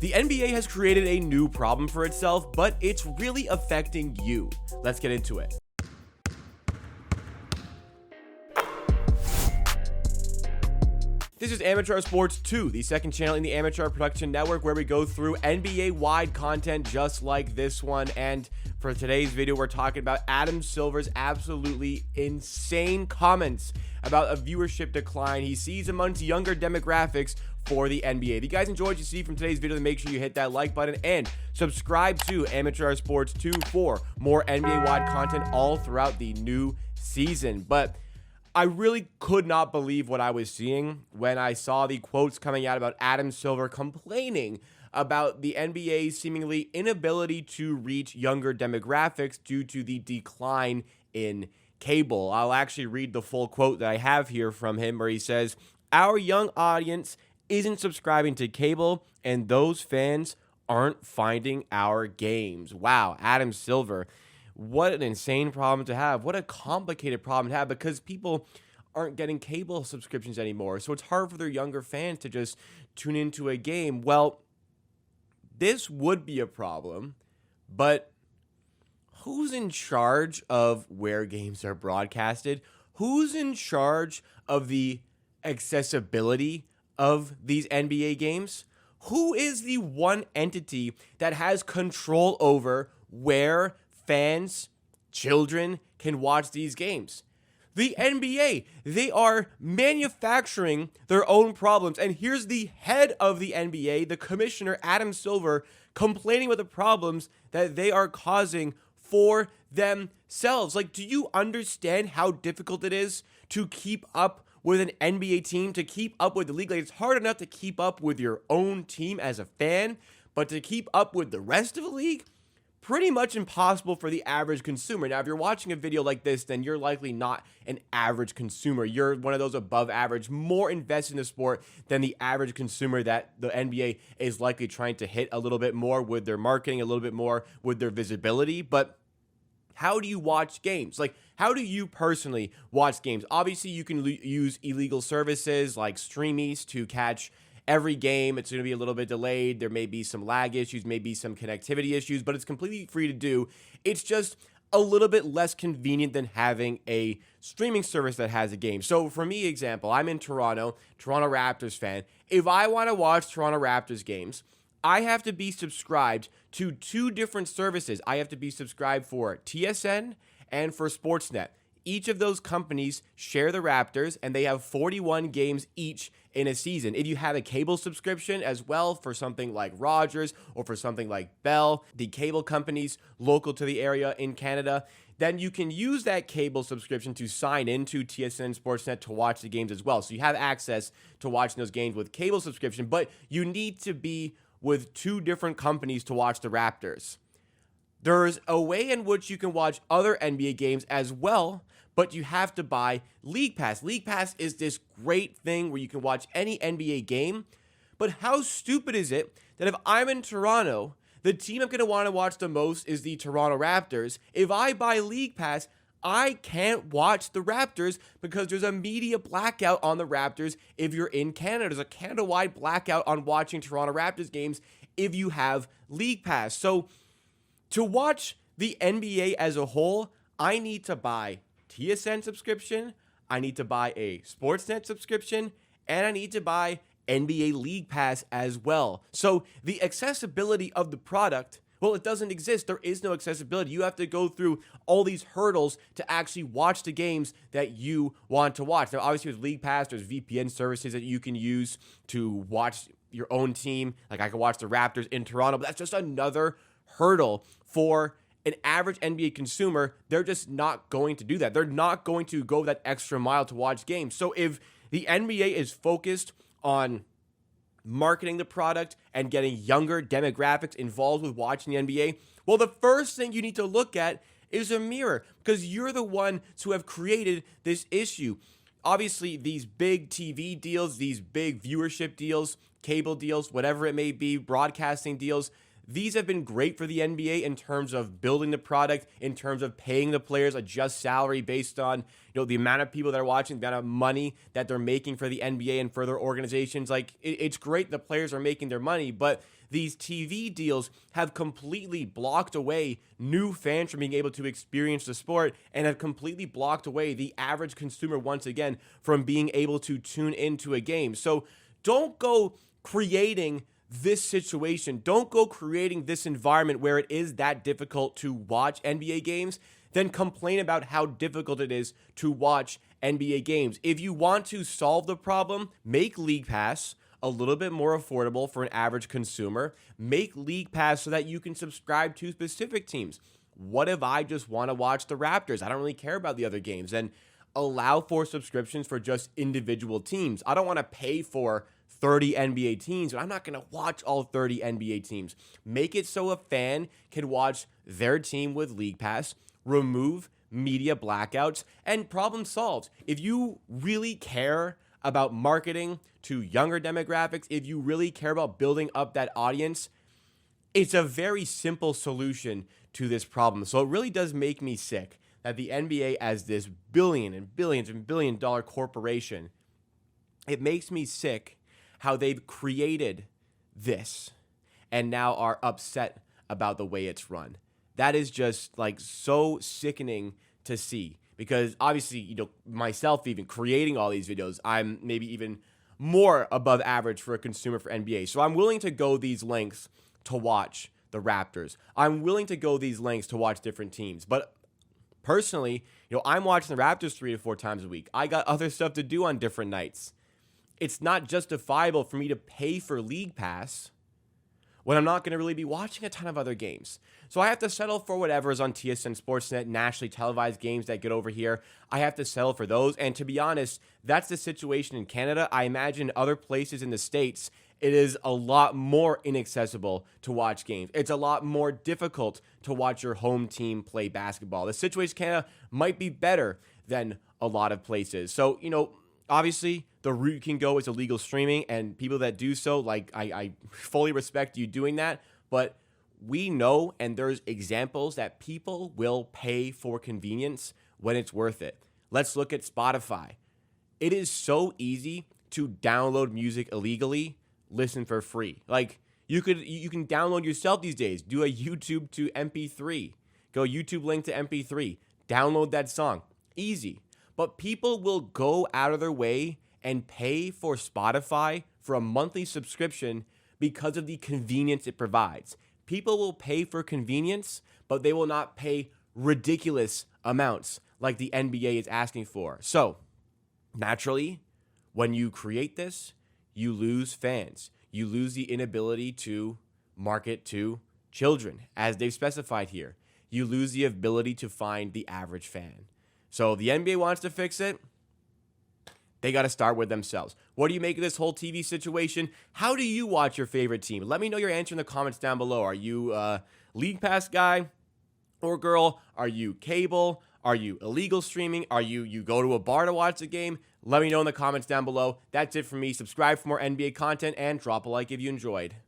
The NBA has created a new problem for itself, but it's really affecting you. Let's get into it. This is Amateur Sports 2, the second channel in the Amateur Production Network, where we go through NBA-wide content just like this one. And for today's video, we're talking about Adam Silver's absolutely insane comments about a viewership decline he sees amongst younger demographics for the NBA. If you guys enjoyed what you see from today's video, then make sure you hit that like button and subscribe to Amateur Sports 2 for more NBA-wide content all throughout the new season. But I really could not believe what I was seeing when I saw the quotes coming out about Adam Silver complaining about the NBA's seemingly inability to reach younger demographics due to the decline in cable. I'll actually read the full quote that I have here from him, where he says, "Our young audience isn't subscribing to cable, and those fans aren't finding our games." Wow, Adam Silver. What an insane problem to have. What a complicated problem to have, because people aren't getting cable subscriptions anymore. So it's hard for their younger fans to just tune into a game. Well, this would be a problem, but who's in charge of where games are broadcasted? Who's in charge of the accessibility of these NBA games? Who is the one entity that has control over where fans, children can watch these games? The NBA. They are manufacturing their own problems. And here's the head of the NBA, the commissioner, Adam Silver, complaining about the problems that they are causing for themselves. Like, do you understand how difficult it is to keep up with an NBA team, to keep up with the league? Like, it's hard enough to keep up with your own team as a fan, but to keep up with the rest of the league, pretty much impossible for the average consumer. Now, if you're watching a video like this, then you're likely not an average consumer. You're one of those above average, more invested in the sport than the average consumer that the NBA is likely trying to hit a little bit more with their marketing, a little bit more with their visibility. But how do you watch games? Like, how do you personally watch games? Obviously, you can use illegal services like Streamies to catch every game. It's going to be a little bit delayed. There may be some lag issues, maybe some connectivity issues, but it's completely free to do. It's just a little bit less convenient than having a streaming service that has a game. So for me, example, I'm in Toronto Raptors fan. If I want to watch Toronto Raptors games, I have to be subscribed to two different services. I have to be subscribed for TSN and for Sportsnet. Each of those companies share the Raptors, and they have 41 games each in a season. If you have a cable subscription as well for something like Rogers or for something like Bell, the cable companies local to the area in Canada, then you can use that cable subscription to sign into TSN and Sportsnet to watch the games as well. So you have access to watching those games with cable subscription, but you need to be with two different companies to watch the Raptors. There's a way in which you can watch other NBA games as well, but you have to buy League Pass. League Pass is this great thing where you can watch any NBA game, but how stupid is it that if I'm in Toronto, the team I'm going to want to watch the most is the Toronto Raptors. If I buy League Pass, I can't watch the Raptors because there's a media blackout on the Raptors if you're in Canada. There's a Canada-wide blackout on watching Toronto Raptors games if you have League Pass. So to watch the NBA as a whole, I need to buy TSN subscription, I need to buy a Sportsnet subscription, and I need to buy NBA League Pass as well. So the accessibility of the product, well, it doesn't exist. There is no accessibility. You have to go through all these hurdles to actually watch the games that you want to watch. Now, obviously with League Pass, there's VPN services that you can use to watch your own team. Like I can watch the Raptors in Toronto, but that's just another hurdle for an average NBA consumer. They're just not going to do that. They're not going to go that extra mile to watch games. So if the NBA is focused on marketing the product and getting younger demographics involved with watching the NBA, well, the first thing you need to look at is a mirror, because you're the ones who have created this issue. Obviously, these big TV deals, these big viewership deals, cable deals, whatever it may be, broadcasting deals, these have been great for the NBA in terms of building the product, in terms of paying the players a just salary based on, the amount of people that are watching, the amount of money that they're making for the NBA and for their organizations. Like, it's great the players are making their money, but these TV deals have completely blocked away new fans from being able to experience the sport and have completely blocked away the average consumer once again from being able to tune into a game. So don't go creating this situation. Don't go creating this environment where it is that difficult to watch NBA games, then complain about how difficult it is to watch NBA games. If you want to solve the problem, make League Pass a little bit more affordable for an average consumer. Make League Pass so that you can subscribe to specific teams. What if I just want to watch the Raptors? I don't really care about the other games. Then allow for subscriptions for just individual teams. I don't want to pay for 30 NBA teams, but I'm not going to watch all 30 NBA teams. Make it so a fan can watch their team with League Pass, remove media blackouts, and problem solved. If you really care about marketing to younger demographics, if you really care about building up that audience, it's a very simple solution to this problem. So it really does make me sick that the NBA, as this billion and billions and billion dollar corporation, it makes me sick how they've created this and now are upset about the way it's run. That is just like so sickening to see, because obviously, you know, myself even creating all these videos, I'm maybe even more above average for a consumer for NBA. So I'm willing to go these lengths to watch the Raptors. I'm willing to go these lengths to watch different teams. But personally, you know, I'm watching the Raptors 3 to 4 times a week. I got other stuff to do on different nights. It's not justifiable for me to pay for League Pass when I'm not going to really be watching a ton of other games. So I have to settle for whatever is on TSN Sportsnet, nationally televised games that get over here. I have to settle for those. And to be honest, that's the situation in Canada. I imagine other places in the States, it is a lot more inaccessible to watch games. It's a lot more difficult to watch your home team play basketball. The situation in Canada might be better than a lot of places. So, you know, obviously, the route you can go is illegal streaming, and people that do so, like, I fully respect you doing that, but we know, and there's examples that people will pay for convenience when it's worth it. Let's look at Spotify. It is so easy to download music illegally, listen for free. Like, you can download yourself these days. Do a YouTube to MP3. Go YouTube link to MP3. Download that song. Easy. But people will go out of their way and pay for Spotify for a monthly subscription because of the convenience it provides. People will pay for convenience, but they will not pay ridiculous amounts like the NBA is asking for. So, naturally, when you create this, you lose fans. You lose the inability to market to children, as they've specified here. You lose the ability to find the average fan. So the NBA wants to fix it. They got to start with themselves. What do you make of this whole TV situation? How do you watch your favorite team? Let me know your answer in the comments down below. Are you a League Pass guy or girl? Are you cable? Are you illegal streaming? Are you go to a bar to watch the game? Let me know in the comments down below. That's it for me. Subscribe for more NBA content and drop a like if you enjoyed.